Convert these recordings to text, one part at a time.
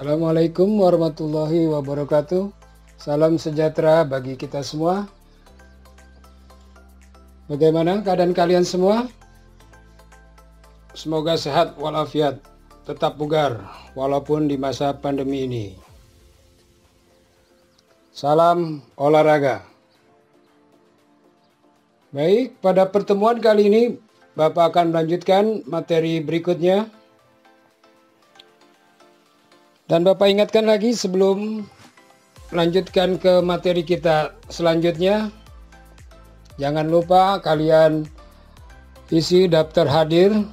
Assalamualaikum warahmatullahi wabarakatuh. Salam sejahtera bagi kita semua. Bagaimana keadaan kalian semua? Semoga sehat walafiat, tetap bugar walaupun di masa pandemi ini. Salam olahraga. Baik, pada pertemuan kali ini Bapak akan melanjutkan materi berikutnya. Dan Bapak ingatkan lagi sebelum melanjutkan ke materi kita selanjutnya, jangan lupa kalian isi daftar hadir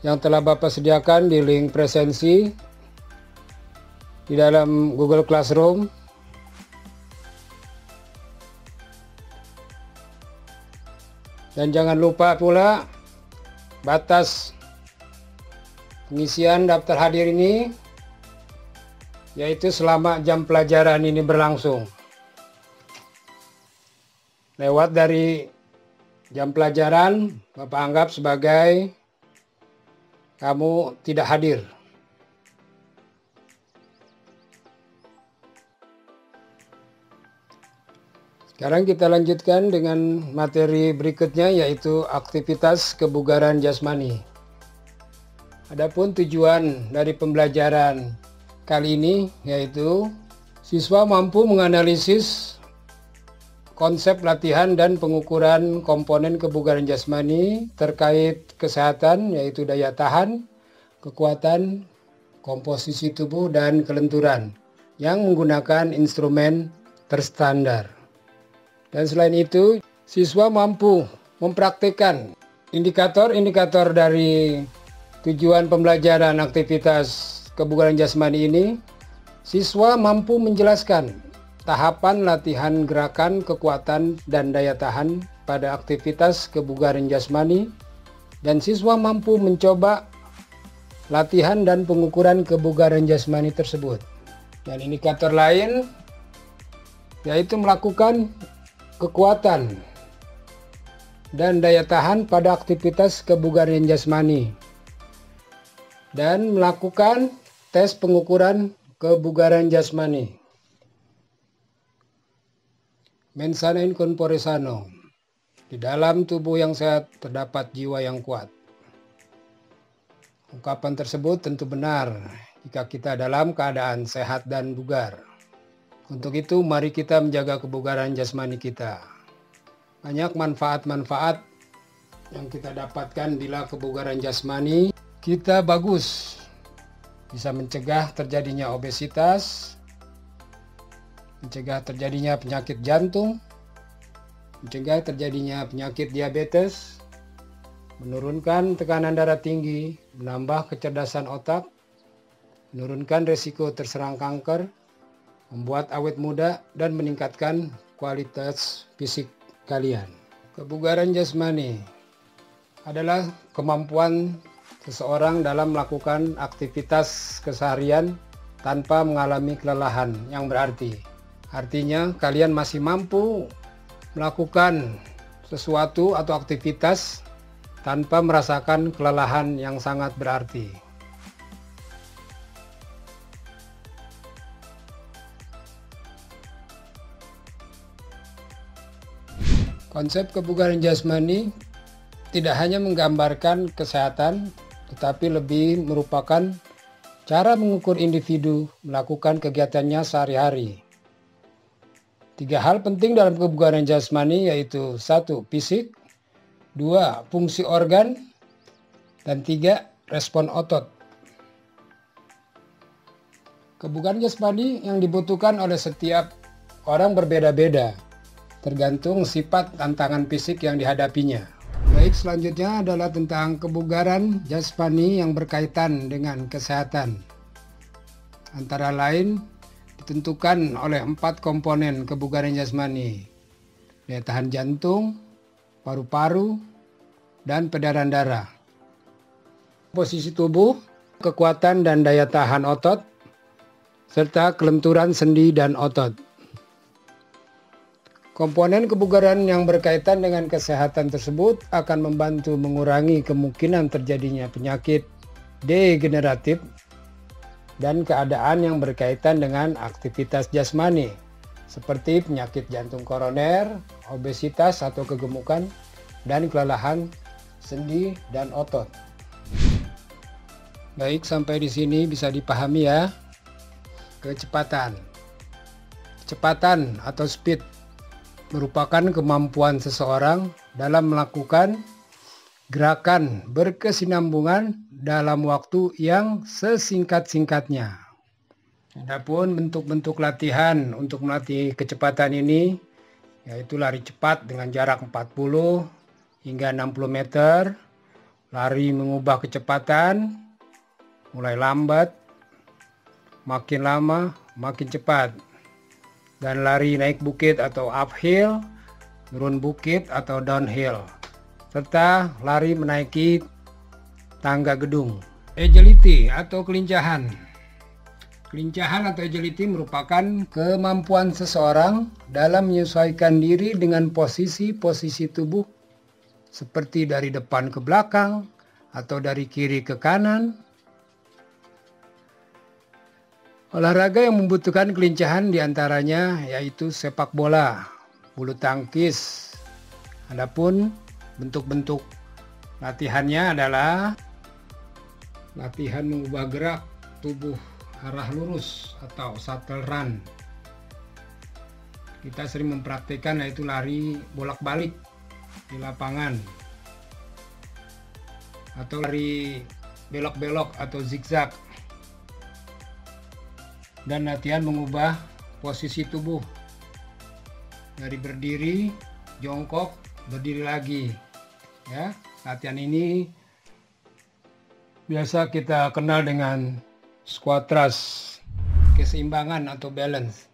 yang telah Bapak sediakan di link presensi di dalam Google Classroom. Dan jangan lupa pula batas pengisian daftar hadir ini yaitu selama jam pelajaran ini berlangsung. Lewat dari jam pelajaran, Bapak anggap sebagai kamu tidak hadir. Sekarang kita lanjutkan dengan materi berikutnya, yaitu aktivitas kebugaran jasmani. Adapun tujuan dari pembelajaran kali ini yaitu siswa mampu menganalisis konsep latihan dan pengukuran komponen kebugaran jasmani terkait kesehatan, yaitu daya tahan, kekuatan, komposisi tubuh, dan kelenturan yang menggunakan instrumen terstandar. Dan selain itu, siswa mampu mempraktikkan indikator-indikator dari tujuan pembelajaran aktivitas kebugaran jasmani ini. Siswa mampu menjelaskan tahapan latihan gerakan, kekuatan, dan daya tahan pada aktivitas kebugaran jasmani, dan siswa mampu mencoba latihan dan pengukuran kebugaran jasmani tersebut. Dan indikator lain yaitu melakukan kekuatan dan daya tahan pada aktivitas kebugaran jasmani, dan melakukan tes pengukuran kebugaran jasmani. Mens sana in corpore sano. Di dalam tubuh yang sehat terdapat jiwa yang kuat. Ungkapan tersebut tentu benar jika kita dalam keadaan sehat dan bugar. Untuk itu mari kita menjaga kebugaran jasmani kita. Banyak manfaat-manfaat yang kita dapatkan bila kebugaran jasmani kita bagus. Bisa mencegah terjadinya obesitas, mencegah terjadinya penyakit jantung, mencegah terjadinya penyakit diabetes, menurunkan tekanan darah tinggi, menambah kecerdasan otak, menurunkan risiko terserang kanker, membuat awet muda, dan meningkatkan kualitas fisik kalian. Kebugaran jasmani adalah kemampuan seseorang dalam melakukan aktivitas keseharian tanpa mengalami kelelahan yang berarti. Artinya kalian masih mampu melakukan sesuatu atau aktivitas tanpa merasakan kelelahan yang sangat berarti. Konsep kebugaran jasmani tidak hanya menggambarkan kesehatan, tetapi lebih merupakan cara mengukur individu melakukan kegiatannya sehari-hari. 3 hal penting dalam kebugaran jasmani yaitu 1. Fisik, 2. Fungsi organ, dan 3. Respon otot. Kebugaran jasmani yang dibutuhkan oleh setiap orang berbeda-beda, tergantung sifat tantangan fisik yang dihadapinya. Baik, selanjutnya adalah tentang kebugaran jasmani yang berkaitan dengan kesehatan. Antara lain ditentukan oleh 4 komponen kebugaran jasmani: daya tahan jantung, paru-paru, dan peredaran darah. Posisi tubuh, kekuatan dan daya tahan otot, serta kelenturan sendi dan otot. Komponen kebugaran yang berkaitan dengan kesehatan tersebut akan membantu mengurangi kemungkinan terjadinya penyakit degeneratif dan keadaan yang berkaitan dengan aktivitas jasmani seperti penyakit jantung koroner, obesitas atau kegemukan, dan kelelahan sendi dan otot. Baik, sampai di sini bisa dipahami ya. Kecepatan. Kecepatan atau speed merupakan kemampuan seseorang dalam melakukan gerakan berkesinambungan dalam waktu yang sesingkat-singkatnya. Adapun bentuk-bentuk latihan untuk melatih kecepatan ini yaitu lari cepat dengan jarak 40 hingga 60 meter, lari mengubah kecepatan, mulai lambat, makin lama, makin cepat, dan lari naik bukit atau uphill, turun bukit atau downhill, serta lari menaiki tangga gedung. Agility atau kelincahan. Kelincahan atau agility merupakan kemampuan seseorang dalam menyesuaikan diri dengan posisi-posisi tubuh seperti dari depan ke belakang atau dari kiri ke kanan. Olahraga yang membutuhkan kelincahan diantaranya yaitu sepak bola, bulu tangkis. Adapun bentuk-bentuk latihannya adalah latihan mengubah gerak tubuh arah lurus atau shuttle run. Kita sering mempraktikkan yaitu lari bolak-balik di lapangan atau lari belok-belok atau zigzag, dan latihan mengubah posisi tubuh dari berdiri, jongkok, berdiri lagi ya. Latihan ini biasa kita kenal dengan squat thrust, keseimbangan atau balance.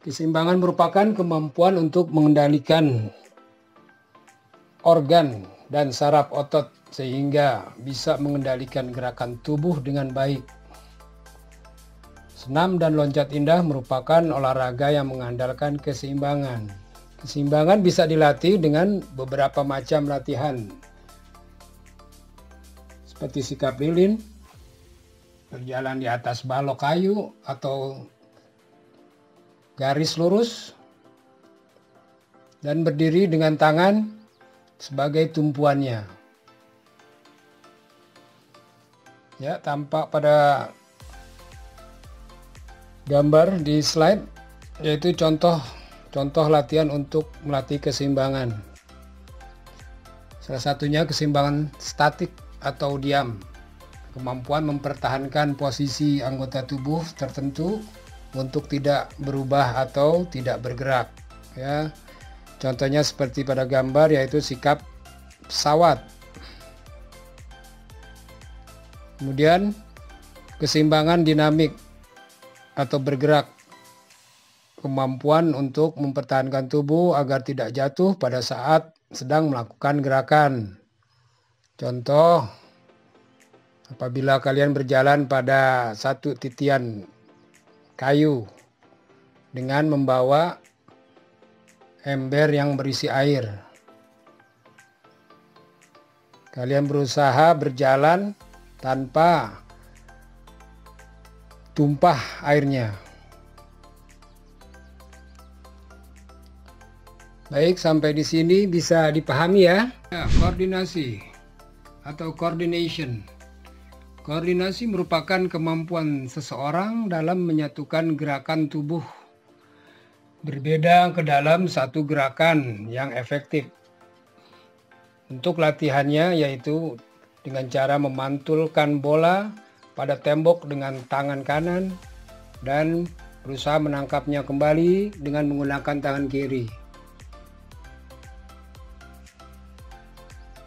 Keseimbangan merupakan kemampuan untuk mengendalikan organ dan saraf otot sehingga bisa mengendalikan gerakan tubuh dengan baik. Senam dan loncat indah merupakan olahraga yang mengandalkan keseimbangan. Keseimbangan bisa dilatih dengan beberapa macam latihan, seperti sikap lilin, berjalan di atas balok kayu atau garis lurus, dan berdiri dengan tangan sebagai tumpuannya. Ya, tampak pada gambar di slide, yaitu contoh latihan untuk melatih keseimbangan. Salah satunya keseimbangan statik atau diam, kemampuan mempertahankan posisi anggota tubuh tertentu untuk tidak berubah atau tidak bergerak ya. Contohnya seperti pada gambar, yaitu sikap pesawat. Kemudian keseimbangan dinamik atau bergerak, kemampuan untuk mempertahankan tubuh agar tidak jatuh pada saat sedang melakukan gerakan. Contoh, apabila kalian berjalan pada satu titian kayu dengan membawa ember yang berisi air, kalian berusaha berjalan tanpa tumpah airnya. Baik, sampai di sini bisa dipahami ya. Koordinasi atau coordination. Koordinasi merupakan kemampuan seseorang dalam menyatukan gerakan tubuh berbeda ke dalam satu gerakan yang efektif. Untuk latihannya yaitu dengan cara memantulkan bola pada tembok dengan tangan kanan dan berusaha menangkapnya kembali dengan menggunakan tangan kiri.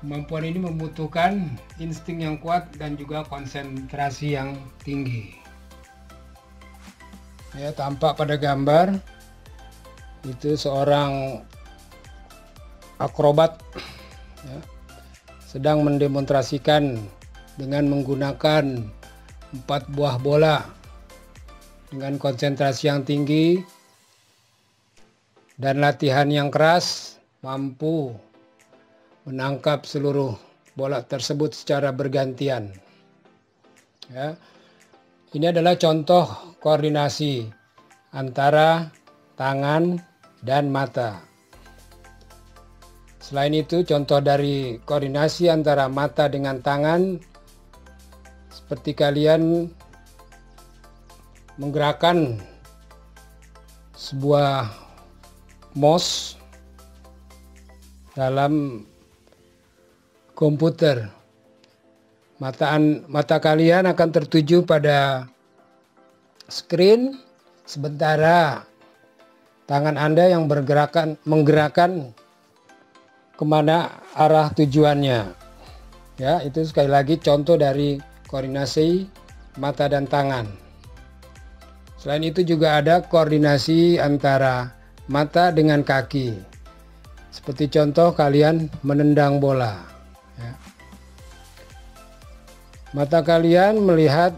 Kemampuan ini membutuhkan insting yang kuat dan juga konsentrasi yang tinggi. Ya, tampak pada gambar itu seorang akrobat ya, sedang mendemonstrasikan dengan menggunakan 4 buah bola dengan konsentrasi yang tinggi dan latihan yang keras, mampu menangkap seluruh bola tersebut secara bergantian. Ya. Ini adalah contoh koordinasi antara tangan dan mata. Selain itu, contoh dari koordinasi antara mata dengan tangan, seperti kalian menggerakkan sebuah mouse dalam komputer. Mata kalian akan tertuju pada screen, sementara tangan Anda yang menggerakkan kemana arah tujuannya. Ya, itu sekali lagi contoh dari koordinasi mata dan tangan. Selain itu juga ada koordinasi antara mata dengan kaki. Seperti contoh kalian menendang bola. Ya. Mata kalian melihat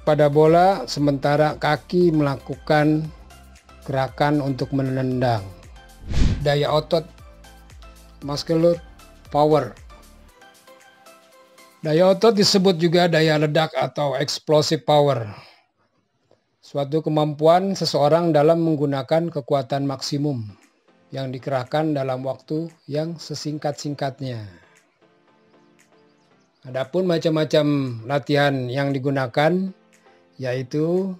pada bola sementara kaki melakukan gerakan untuk menendang. Daya otot, muscular power. Daya otot disebut juga daya ledak atau explosive power. Suatu kemampuan seseorang dalam menggunakan kekuatan maksimum yang dikerahkan dalam waktu yang sesingkat-singkatnya. Adapun macam-macam latihan yang digunakan yaitu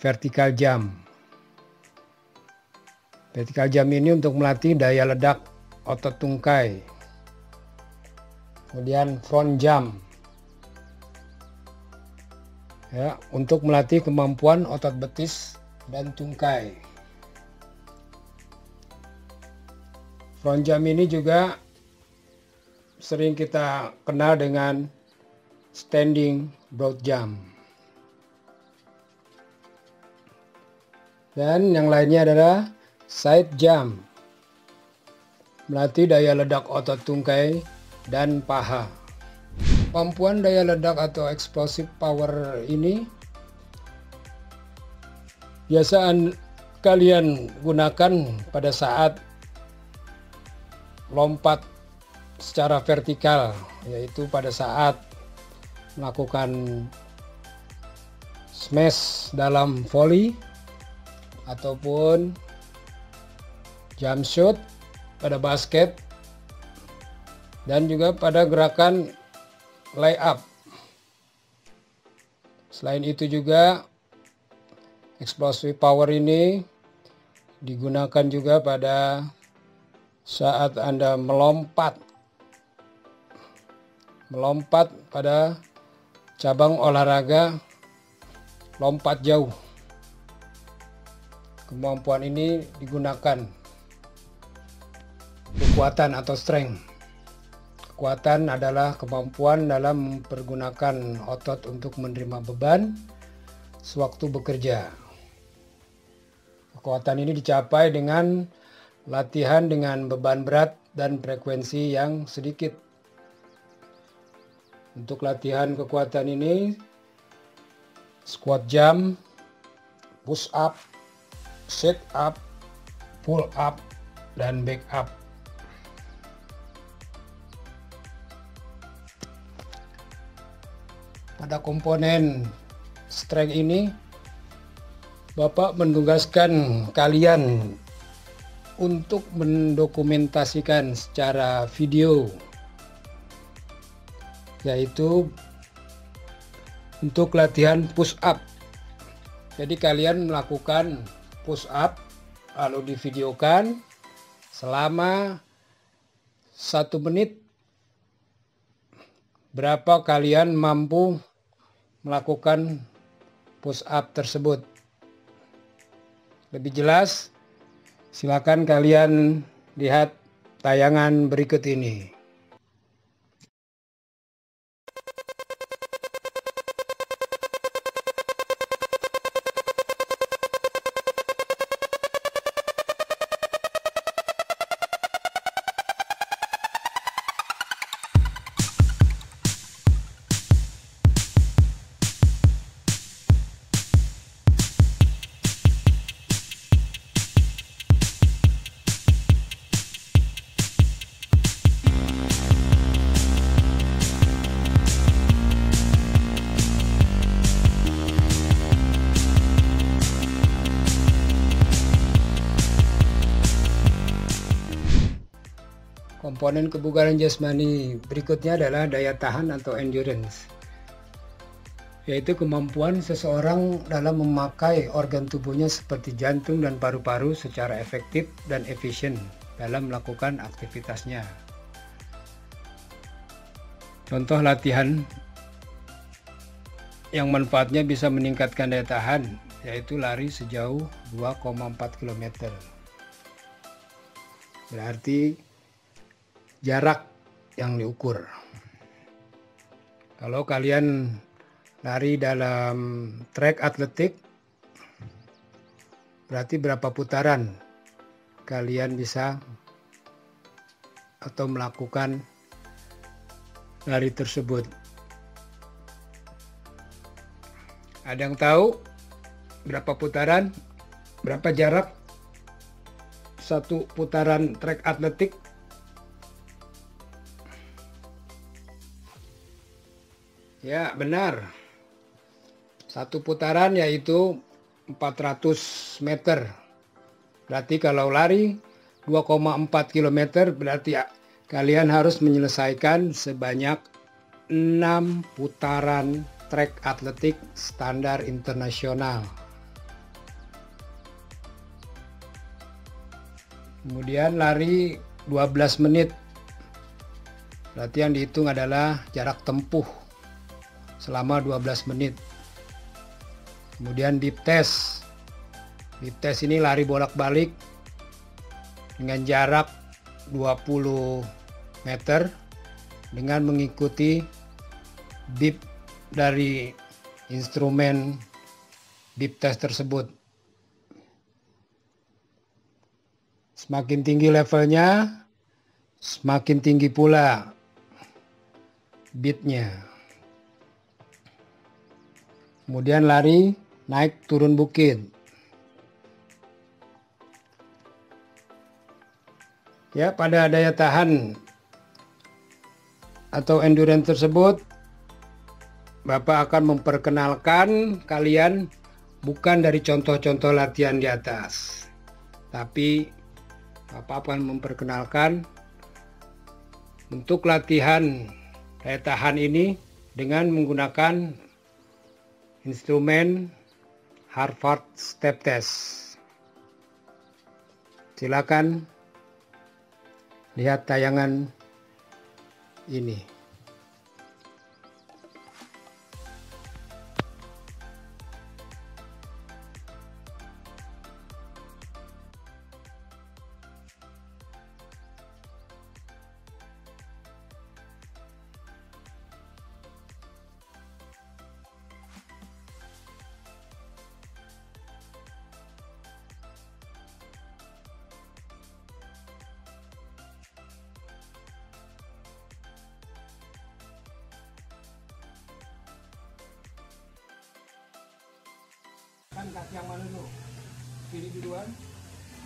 vertical jump. Vertical jump ini untuk melatih daya ledak otot tungkai. Kemudian front jump. Ya, untuk melatih kemampuan otot betis dan tungkai. Front jump ini juga sering kita kenal dengan standing broad jump. Dan yang lainnya adalah side jump, melatih daya ledak otot tungkai dan paha. Kemampuan daya ledak atau explosive power ini biasa kalian gunakan pada saat lompat secara vertikal, yaitu pada saat melakukan smash dalam volley ataupun jump shot pada basket, dan juga pada gerakan layup. Selain itu juga explosive power ini digunakan juga pada saat Anda melompat pada cabang olahraga lompat jauh. Kemampuan ini digunakan kekuatan atau strength. Kekuatan adalah kemampuan dalam mempergunakan otot untuk menerima beban sewaktu bekerja. Kekuatan ini dicapai dengan latihan dengan beban berat dan frekuensi yang sedikit. Untuk latihan kekuatan ini, squat jump, push up, sit up, pull up, dan back up. Pada komponen strength ini, Bapak menugaskan kalian untuk mendokumentasikan secara video, yaitu untuk latihan push up. Jadi kalian melakukan push up lalu divideokan selama 1 menit, berapa kalian mampu melakukan push up tersebut. Lebih jelas, silakan kalian lihat tayangan berikut ini. Komponen kebugaran jasmani berikutnya adalah daya tahan atau endurance, yaitu kemampuan seseorang dalam memakai organ tubuhnya seperti jantung dan paru-paru secara efektif dan efisien dalam melakukan aktivitasnya. Contoh latihan yang manfaatnya bisa meningkatkan daya tahan, yaitu lari sejauh 2,4 km. Berarti jarak yang diukur. Kalau kalian lari dalam trek atletik, berarti berapa putaran kalian bisa atau melakukan lari tersebut. Ada yang tahu berapa putaran, berapa jarak satu putaran trek atletik? Ya, benar. Satu putaran yaitu 400 meter. Berarti kalau lari 2,4 km berarti kalian harus menyelesaikan sebanyak 6 putaran trek atletik standar internasional. Kemudian lari 12 menit. Berarti yang dihitung adalah jarak tempuh selama 12 menit. Kemudian beep test. Beep test ini lari bolak-balik dengan jarak 20 meter dengan mengikuti beep dari instrumen beep test tersebut. Semakin tinggi levelnya, semakin tinggi pula beatnya. Kemudian lari naik turun bukit. Ya, pada daya tahan atau endurance tersebut, Bapak akan memperkenalkan kalian bukan dari contoh-contoh latihan di atas, tapi Bapak akan memperkenalkan untuk latihan daya tahan ini dengan menggunakan instrumen Harvard Step Test. Silakan lihat tayangan ini. Kaki yang mana dulu? Kiri duluan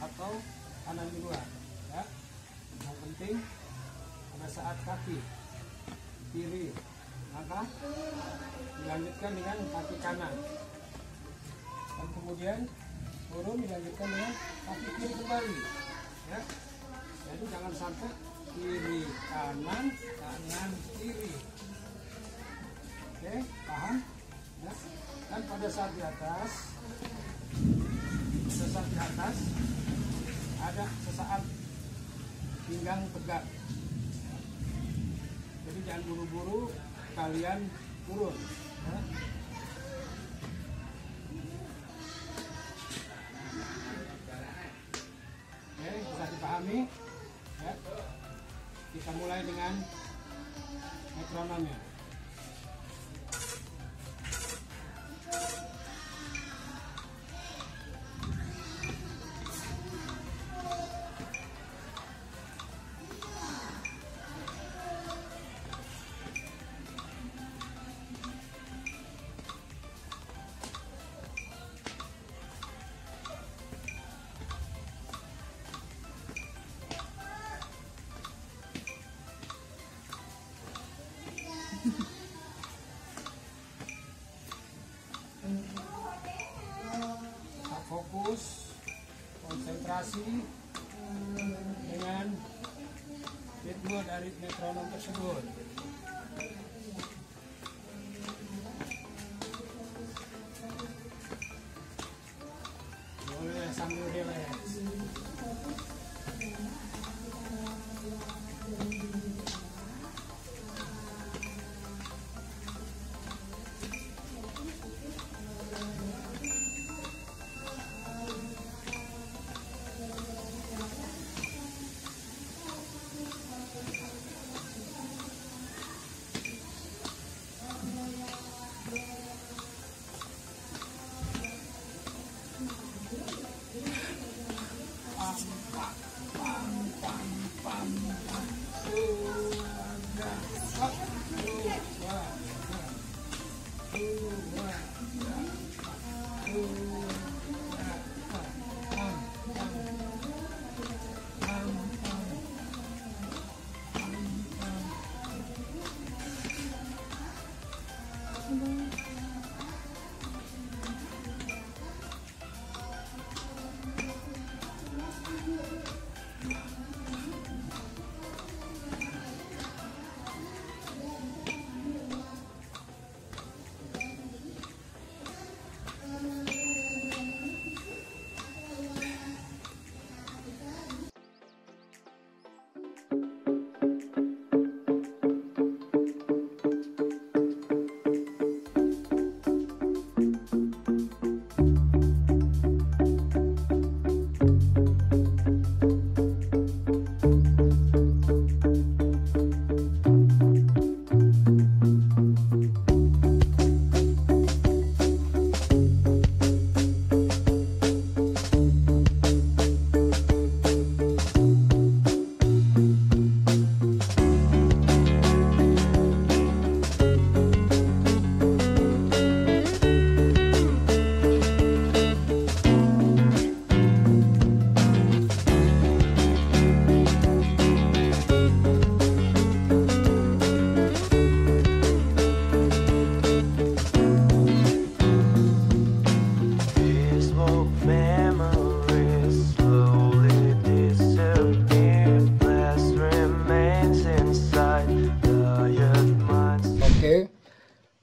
atau kanan duluan? Ya. Yang penting pada saat kaki kiri, maka dilanjutkan dengan kaki kanan. Dan kemudian turun dilanjutkan dengan kaki kiri kembali. Ya. Jadi jangan sampai kiri kanan, kanan kiri. Oke, paham? Ya. Dan pada saat di atas ada sesaat pinggang tegak. Jadi jangan buru-buru kalian turun. Ya. Oke, bisa dipahami? Ya. Kita mulai dengan metronomnya. Fokus, konsentrasi dengan ritme metronom tersebut. Boleh sambil relax.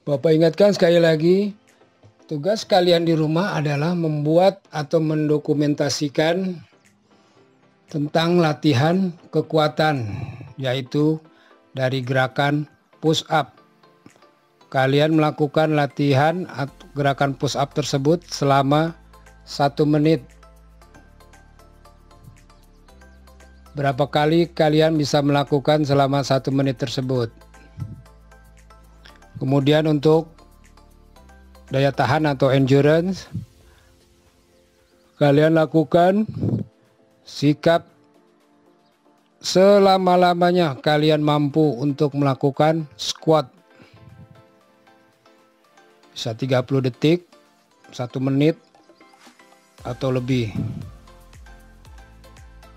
Bapak ingatkan sekali lagi, tugas kalian di rumah adalah membuat atau mendokumentasikan tentang latihan kekuatan, yaitu dari gerakan push up. Kalian melakukan latihan atau gerakan push up tersebut selama 1 menit. Berapa kali kalian bisa melakukan selama 1 menit tersebut? Kemudian untuk daya tahan atau endurance, kalian lakukan sikap selama-lamanya kalian mampu untuk melakukan squat. Bisa 30 detik, 1 menit, atau lebih.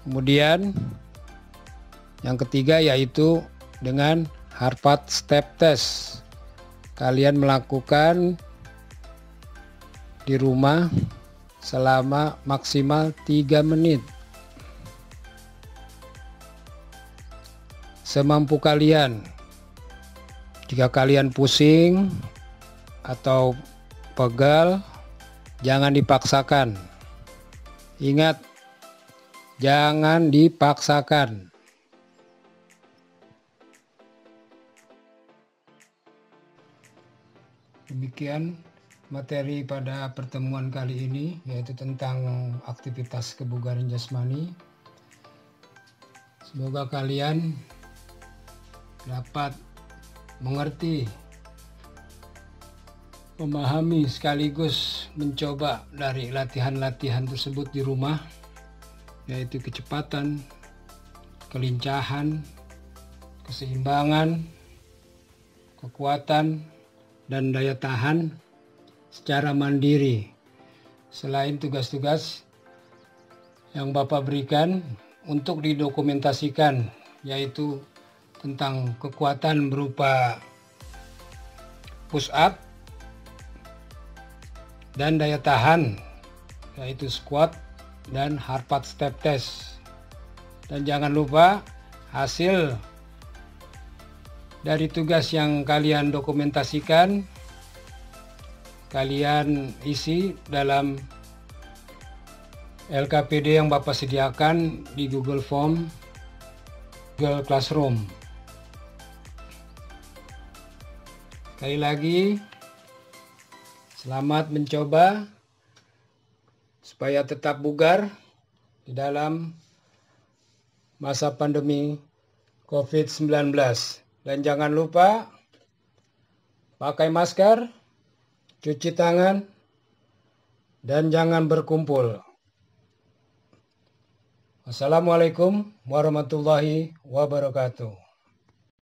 Kemudian yang ketiga yaitu dengan Harvard Step Test. Kalian melakukan di rumah selama maksimal 3 menit. Semampu kalian. Jika kalian pusing atau pegal, jangan dipaksakan. Ingat, jangan dipaksakan. Demikian materi pada pertemuan kali ini, yaitu tentang aktivitas kebugaran jasmani. Semoga kalian dapat mengerti, memahami sekaligus mencoba dari latihan-latihan tersebut di rumah, yaitu kecepatan, kelincahan, keseimbangan, kekuatan, dan daya tahan secara mandiri. Selain tugas-tugas yang Bapak berikan untuk didokumentasikan, yaitu tentang kekuatan berupa push up dan daya tahan, yaitu squat dan Harvard Step Test. Dan jangan lupa hasil dari tugas yang kalian dokumentasikan, kalian isi dalam LKPD yang Bapak sediakan di Google Form, Google Classroom. Sekali lagi, selamat mencoba supaya tetap bugar di dalam masa pandemi COVID-19. Dan jangan lupa pakai masker, cuci tangan, dan jangan berkumpul. Wassalamualaikum warahmatullahi wabarakatuh.